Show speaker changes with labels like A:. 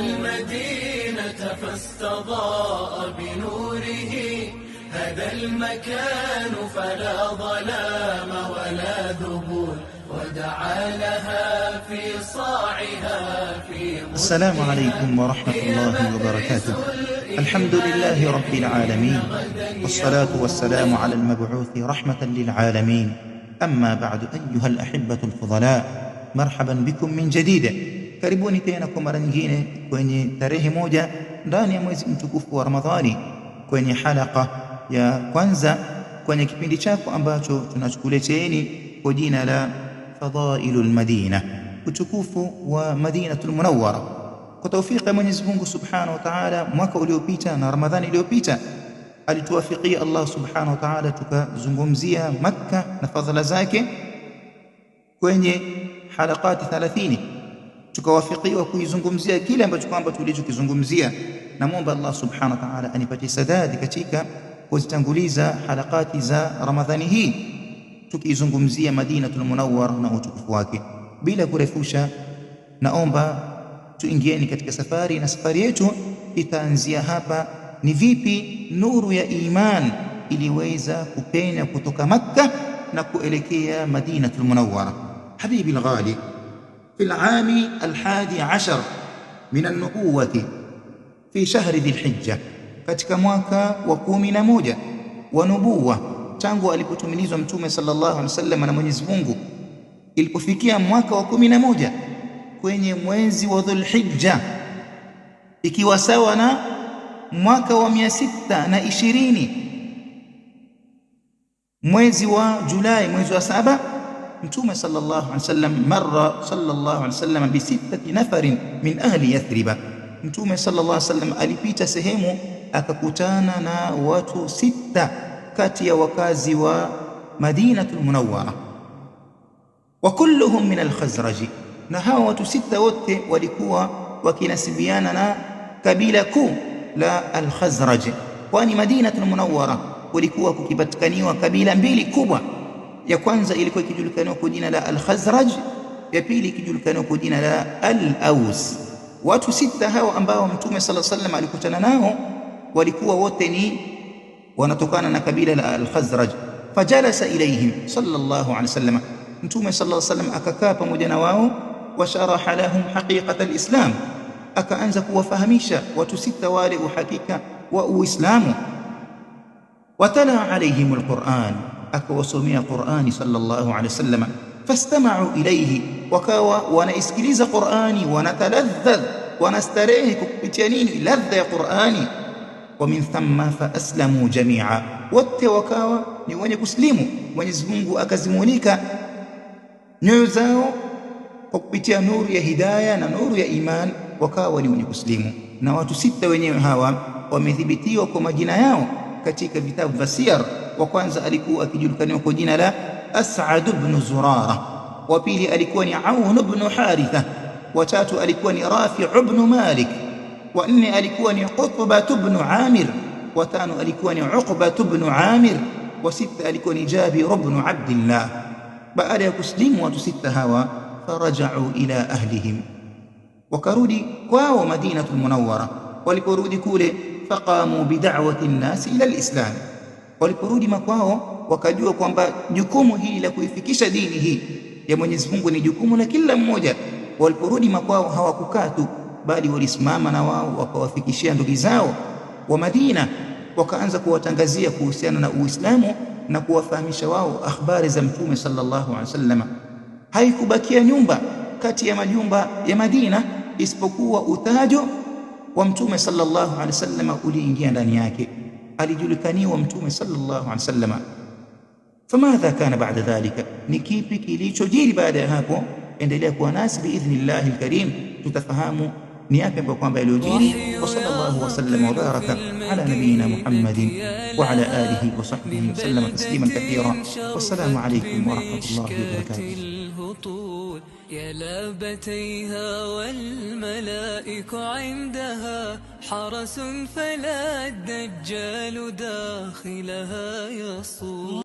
A: المدينة فاستضاء بنوره، هذا المكان فلا ظلام ولا ذبول، ودعا لها في صاعها في
B: السلام عليكم ورحمة الله وبركاته. الحمد لله رب العالمين، والصلاة والسلام على المبعوث رحمة للعالمين. أما بعد، أيها الأحبة الفضلاء، مرحبا بكم من جديد. Karibuni tena kwa mara nyingine kwenye tarehe moja ndani ya mwezi mtukufu wa Ramadhani, kwenye halaka ya kwanza kwenye kipindi chako ambacho tunachukuleteeni kwa jina la Fadailul Madina, utukufu wa Madinatul Munawwara. Kwa tawfiki ya Mwenyezi Mungu Subhanahu wa Ta'ala, mwaka uliopita na Ramadhani iliyopita alituwafikia Allah Subhanahu wa Ta'ala tukazungumzia Makka na fadhila zake kwenye halakati 30. tukawafikiwa kuizungumzia kile ambacho kwamba tulichokizungumzia. Namuomba Allah Subhanahu wa Ta'ala anipatie sadadi katika kuzitanguliza halakati za Ramadhani hii tukizungumzia Madinatul Munawwara na utukufu wake. Bila kurefusha, naomba tuingieni katika safari, na safari yetu itaanzia hapa. Ni vipi nuru ya iman iliweza kupenya kutoka Makka na kuelekea Madinatul Munawwara. Habibi al-ghali, في العام 11 من النبوة في شهر ذي الحجة، katika mwaka wa 11 wa nubuwa tangu alipotumilizwa mtume sallallahu alaihi wasallam na Mwenyezi Mungu. Ilipofikia mwaka wa 11 kwenye mwezi wa Dhulhijja, ikiwa sawa na mwaka wa 620 mwezi wa Julai, mwezi wa 7, mtume sallallahu alaihi wasallam marra sallallahu alaihi wasallam bi 6 nafarin min ahli Yathrib. Mtume sallallahu alaihi wasallam alipita sehemu akakutana na watu 6 kati ya wakazi wa Madinatul Munawwara, wa kulluhum min al-Khazraj, na hawa watu 6 wote walikuwa wakinasibiana na kabila kuu la al-Khazraj, kwani Madinatul Munawwara kulikuwa kukipatikaniwa kabila mbili kubwa. Ya kwanza ilikuwa ikijulikana kwa jina la al-Khazraj, ya pili ikijulikana kwa jina la al-Aws. Watu 6 hao ambao mtume sallallahu alaihi wasallam alikutana nao walikuwa wote ni wanatokana na kabila la al-Khazraj. Fajalasa ilaihim sallallahu alaihi wasallam, mtume sallallahu alaihi wasallam akakaa pamoja na wao, wa sharaha lahum haqiqata al-Islam, akaanza kuwafahamisha watu 6 wale uhakika wa Uislamu. Watala alaihim al-Qur'an, akawasomea Qur'ani sallallahu alaihi wasallam. Fastama'u ilayhi, wakawa wanaisikiliza Qur'ani, wanataladhdh, wanastarehe kupitia nini? Ladha ya Qur'ani. Wa min thumma fa aslamu jami'a, wote wakawa ni wenye kuslimu. Mwenyezi Mungu akazimulika nyoyo zao kwa kupitia nuru ya hidayah na nuru ya iman, wakawa ni wenye kuslimu. Na watu 6 wenyewe hawa wamethibitiwa kwa majina yao katika vitabu vya siyar. Wa kwanza alikuwa akijulikana kwa jina la As'ad ibn Zurara, wa pili alikuwa ni Aun ibn Haritha, wa tatu alikuwa ni Rafi' ibn Malik, wa nne alikuwa ni Qutbah ibn Amir, wa tano alikuwa ni Uqbah ibn Amir, wa sita alikuwa ni Jabir ibn Abdullah. Baada ya kuslimu watu 6 hawa, faraja'u ila ahlihim, wakarudi kwao Madinatul Munawwara. Waliporudi kule, faqamu bid'awati an-nas ila al-islam, waliporudi makwao wakajua kwamba jukumu hili la kuifikisha dini hii ya Mwenyezi Mungu ni jukumu la kila mmoja. Waliporudi makwao hawakukaa tu, bali walisimama na wao wakawafikishia ndugu zao wa Madina, wakaanza kuwatangazia kuhusiana na Uislamu na kuwafahamisha wao akhbari za mtume sallallahu alaihi wasallam. Haikubakia nyumba kati ya majumba ya Madina isipokuwa utajo wa mtume sallallahu alaihi wasallam uliingia ndani yake. Alijulikaniwa mtume sallallahu alaihi wasallam. Famadha kana ba'da dhalika, ni kipi kilichojiri baada ya hapo? Endelea kuwa nasi biidhnillahi alkarim, tutafahamu ni yapi ambayo kwamba yaliyojiri. Wa sallallahu wa sallam wa baraka ala nabiyina Muhammadin wa ala alihi wa sahbihi wa sallam tasliman kathira. Wassalamu alaykum wa rahmatullahi wa barakatuh.
A: يا لابتيها والملائك عندها حرس، فلا الدجال داخلها يصول.